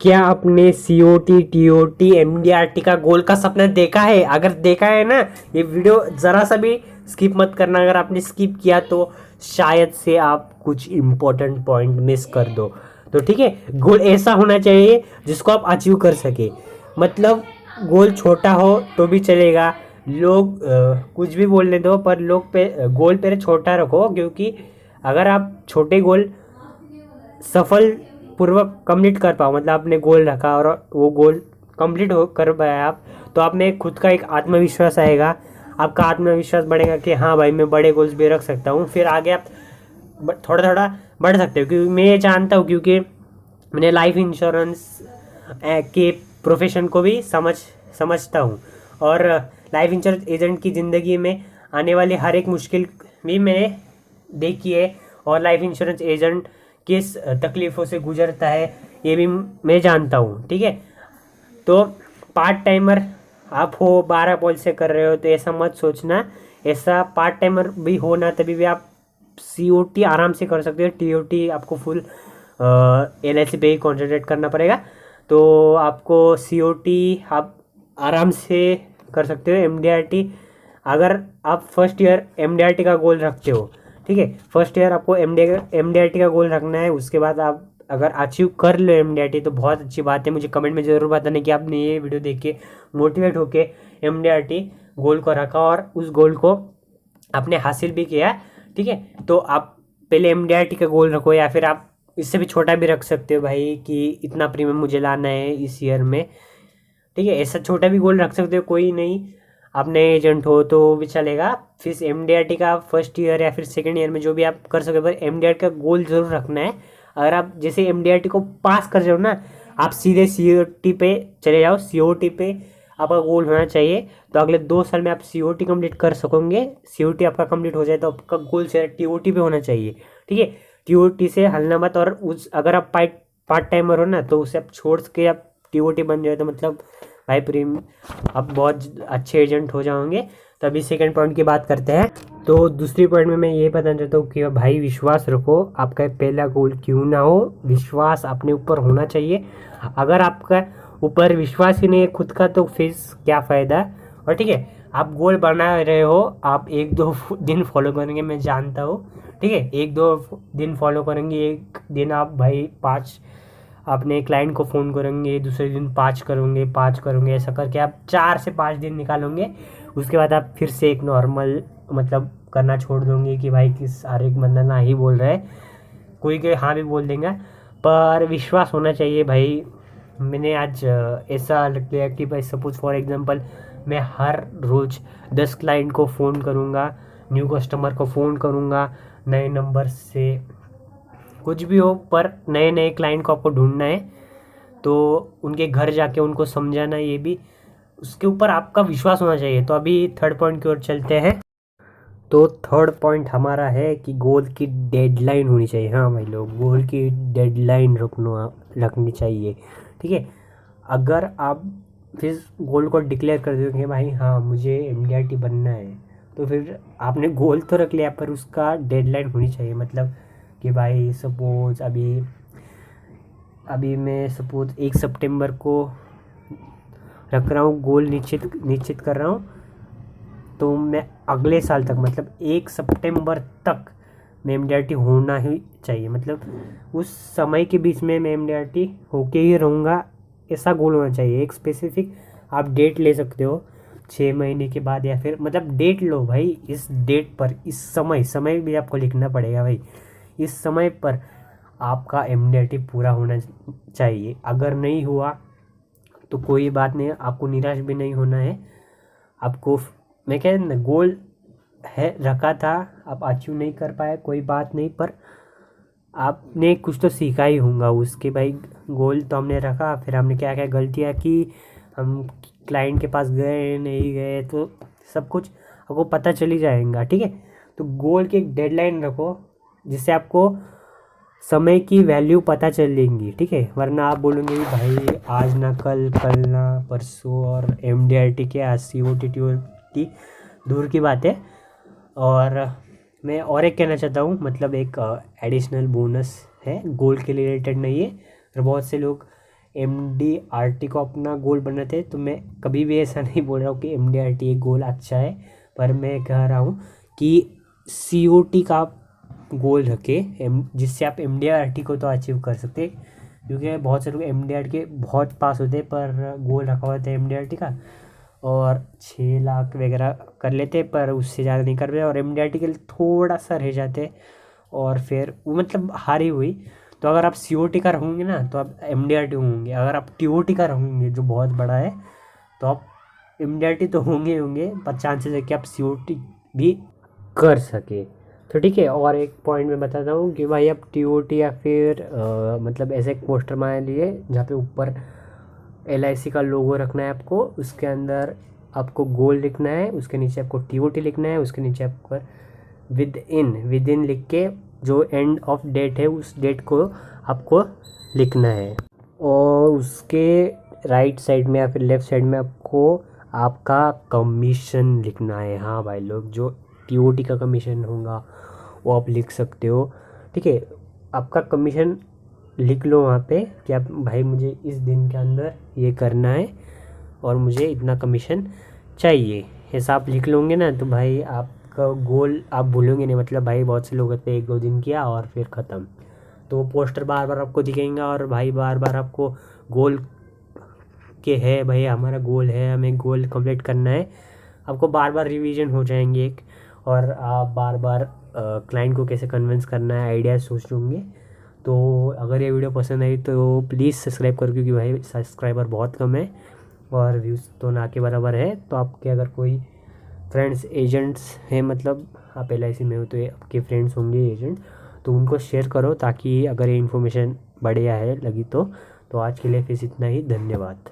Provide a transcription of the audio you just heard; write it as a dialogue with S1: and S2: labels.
S1: क्या आपने COT TOT MDRT का गोल का सपना देखा है? अगर देखा है ना, ये वीडियो ज़रा सा भी स्किप मत करना। अगर आपने स्किप किया तो शायद से आप कुछ इम्पोर्टेंट पॉइंट मिस कर दो। तो ठीक है, गोल ऐसा होना चाहिए जिसको आप अचीव कर सके। मतलब गोल छोटा हो तो भी चलेगा, लोग कुछ भी बोलने दो, पर लोग पे गोल पे छोटा रखो, क्योंकि अगर आप छोटे गोल सफल पूर्वक कंप्लीट कर पाओ, मतलब आपने गोल रखा और वो गोल कंप्लीट हो कर पाए आप, तो आप में खुद का एक आत्मविश्वास आएगा। आपका आत्मविश्वास बढ़ेगा कि हाँ भाई, मैं बड़े गोल्स भी रख सकता हूँ। फिर आगे आप थोड़ा थोड़ा बढ़ सकते हो, क्योंकि मैं ये जानता हूँ, क्योंकि मैंने लाइफ इंश्योरेंस के प्रोफेशन को भी समझता हूँ। और लाइफ इंश्योरेंस एजेंट की ज़िंदगी में आने वाली हर एक मुश्किल भी मैंने देखी है, और लाइफ इंश्योरेंस एजेंट किस तकलीफ़ों से गुजरता है ये भी मैं जानता हूँ। ठीक है, तो पार्ट टाइमर आप हो, 12 से कर रहे हो, तो ऐसा मत सोचना। ऐसा पार्ट टाइमर भी होना तभी भी आप सीओटी आराम से कर सकते हो। टीओटी आपको फुल एलआईसी पे ही कॉन्सेंट्रेट करना पड़ेगा। तो आपको सीओटी आप आराम से कर सकते हो। एमडीआरटी, अगर आप फर्स्ट ईयर एमडीआरटी का गोल रखते हो, ठीक है, फर्स्ट ईयर आपको एमडीआरटी का गोल रखना है। उसके बाद आप अगर अचीव कर लो एमडीआरटी तो बहुत अच्छी बात है। मुझे कमेंट में ज़रूर बताना कि आपने ये वीडियो देख के मोटिवेट होके एमडीआरटी गोल को रखा और उस गोल को आपने हासिल भी किया। ठीक है, तो आप पहले एमडीआरटी का गोल रखो, या फिर आप इससे भी छोटा भी रख सकते हो भाई, कि इतना प्रीमियम मुझे लाना है इस ईयर में। ठीक है, ऐसा छोटा भी गोल रख सकते हो, कोई नहीं। आप नए एजेंट हो तो भी चलेगा। फिर एमडीआरटी का फर्स्ट ईयर या फिर सेकेंड ईयर में जो भी आप कर सके, पर एमडीआरटी का गोल जरूर रखना है। अगर आप जैसे एमडीआरटी को पास कर जाओ ना, आप सीधे सीओटी पे चले जाओ। सीओटी पे आपका गोल होना चाहिए, तो अगले 2 साल में आप सीओटी कंप्लीट कर सकोगे। सीओटी आपका कंप्लीट हो जाए तो आपका गोल से टीओटी पे होना चाहिए। ठीक है, टीओटी से हलना मत। और उस अगर आप पार्ट टाइमर हो ना, तो उसे आप छोड़ के आप टीओटी बन जाए, तो मतलब भाई प्रीम आप बहुत अच्छे एजेंट हो जाओगे। तो अभी सेकंड पॉइंट की बात करते हैं। तो दूसरी पॉइंट में मैं ये बताना चाहता हूँ कि भाई विश्वास रखो। आपका पहला गोल क्यों ना हो, विश्वास अपने ऊपर होना चाहिए। अगर आपका ऊपर विश्वास ही नहीं है खुद का, तो फिर क्या फ़ायदा। और ठीक है, आप गोल बना रहे हो, आप 1-2 दिन फॉलो करेंगे, मैं जानता हूँ। ठीक है, 1-2 दिन फॉलो करेंगे, एक दिन आप भाई 5 अपने क्लाइंट को फ़ोन करेंगे, दूसरे दिन 5 करोगे, ऐसा करके आप 4 से 5 दिन निकालोगे। उसके बाद आप फिर से एक नॉर्मल मतलब करना छोड़ दोगे कि भाई किस हर एक बंदा ना ही बोल रहा है, कोई हाँ भी बोल देगा, पर विश्वास होना चाहिए भाई। मैंने आज ऐसा किया कि भाई सपोज फॉर एग्जांपल मैं हर रोज़ 10 क्लाइंट को फ़ोन करूँगा, न्यू कस्टमर को फ़ोन करूँगा नए नंबर से। कुछ भी हो, पर नए नए क्लाइंट को आपको ढूंढना है, तो उनके घर जाके उनको समझाना, ये भी उसके ऊपर आपका विश्वास होना चाहिए। तो अभी थर्ड पॉइंट की ओर चलते हैं। तो थर्ड पॉइंट हमारा है कि गोल की डेडलाइन होनी चाहिए। हाँ भाई लोग, गोल की डेडलाइन रखनी चाहिए। ठीक है, अगर आप फिर गोल को डिक्लेयर कर दो कि भाई हाँ मुझे एमडीआरटी बनना है, तो फिर आपने गोल तो रख लिया, पर उसका डेडलाइन होनी चाहिए। मतलब कि भाई सपोज अभी अभी मैं सपोज 1 सितंबर को रख रहा हूँ, गोल निश्चित कर रहा हूँ, तो मैं अगले साल तक मतलब 1 सितंबर तक मैं एमडीआरटी होना ही चाहिए। मतलब उस समय के बीच में मैं एमडीआरटी होके ही रहूँगा, ऐसा गोल होना चाहिए। एक स्पेसिफिक आप डेट ले सकते हो, 6 महीने के बाद, या फिर मतलब डेट लो भाई, इस डेट पर, इस समय भी आपको लिखना पड़ेगा भाई, इस समय पर आपका एमडीआरटी पूरा होना चाहिए। अगर नहीं हुआ तो कोई बात नहीं, आपको निराश भी नहीं होना है। आपको मैं कह ना, गोल है रखा था, आप अचीव नहीं कर पाए, कोई बात नहीं, पर आपने कुछ तो सीखा ही होगा उसके। भाई गोल तो हमने रखा, फिर हमने क्या क्या गलतियाँ की, हम क्लाइंट के पास गए नहीं गए, तो सब कुछ आपको पता चली जाएगा। ठीक है, तो गोल की एक डेडलाइन रखो, जिससे आपको समय की वैल्यू पता चलेंगी। ठीक है, वरना आप बोलोगे कि भाई आज ना कल, कल ना परसों, और एमडीआरटी के सीओटी टीओटी दूर की बात है। और मैं और एक कहना चाहता हूँ, मतलब एक एडिशनल बोनस है, गोल के रिलेटेड नहीं है, फिर बहुत से लोग MDRT को अपना गोल बनाते हैं। तो मैं कभी भी ऐसा नहीं बोल रहा हूँ कि MDRT एक गोल अच्छा है, पर मैं कह रहा हूँ कि COT का गोल रखे, जिससे आप MDRT को तो अचीव कर सकते हैं। क्योंकि बहुत से लोग MDRT के बहुत पास होते हैं, पर गोल रखा होता है MDRT का और 6 लाख वगैरह कर लेते, पर उससे ज़्यादा नहीं कर पाते और MDRT के लिए थोड़ा सा रह जाते और फिर वो मतलब हारी हुई। तो अगर आप COT का रहोगे ना तो आप MDRT होंगे, अगर आप TOT का रहोगे जो बहुत बड़ा है तो आप MDRT तो होंगे होंगे, पर चांसेस है कि आप COT भी कर सके। तो ठीक है, और एक पॉइंट मैं बताता हूँ कि भाई आप TOT या फिर मतलब ऐसे एक पोस्टर बना लिए जहाँ पे ऊपर LIC का लोगो रखना है आपको, उसके अंदर आपको गोल लिखना है, उसके नीचे आपको TOT लिखना है, उसके नीचे आपको विद इन लिख के जो एंड ऑफ डेट है उस डेट को आपको लिखना है। और उसके राइट साइड में या फिर लेफ़्ट साइड में आपको आपका कमीशन लिखना है। हाँ भाई लोग, जो TOT का कमीशन होगा वो आप लिख सकते हो। ठीक है, आपका कमीशन लिख लो वहाँ पे कि आप भाई मुझे इस दिन के अंदर ये करना है और मुझे इतना कमीशन चाहिए। ऐसा आप लिख लोगे ना तो भाई आपका गोल आप भूलोगे नहीं। मतलब भाई बहुत से लोग होते हैं 1-2 दिन किया और फिर ख़त्म, तो वो पोस्टर बार बार आपको दिखेगा और भाई बार बार आपको गोल के है भाई हमारा गोल है, हमें गोल कंप्लीट करना है, आपको बार बार रिवीजन हो जाएंगे एक, और आप बार बार क्लाइंट को कैसे कन्विंस करना है आइडियाज़ सोच होंगे। तो अगर ये वीडियो पसंद आई तो प्लीज़ सब्सक्राइब करो, क्योंकि भाई सब्सक्राइबर बहुत कम है और व्यूज़ तो ना के बराबर है। तो आपके अगर कोई फ्रेंड्स एजेंट्स हैं, मतलब आप LIC में हो तो ये आपके फ्रेंड्स होंगे एजेंट, तो उनको शेयर करो ताकि अगर ये इन्फॉर्मेशन बढ़िया है लगी तो आज के लिए फिर इतना ही, धन्यवाद।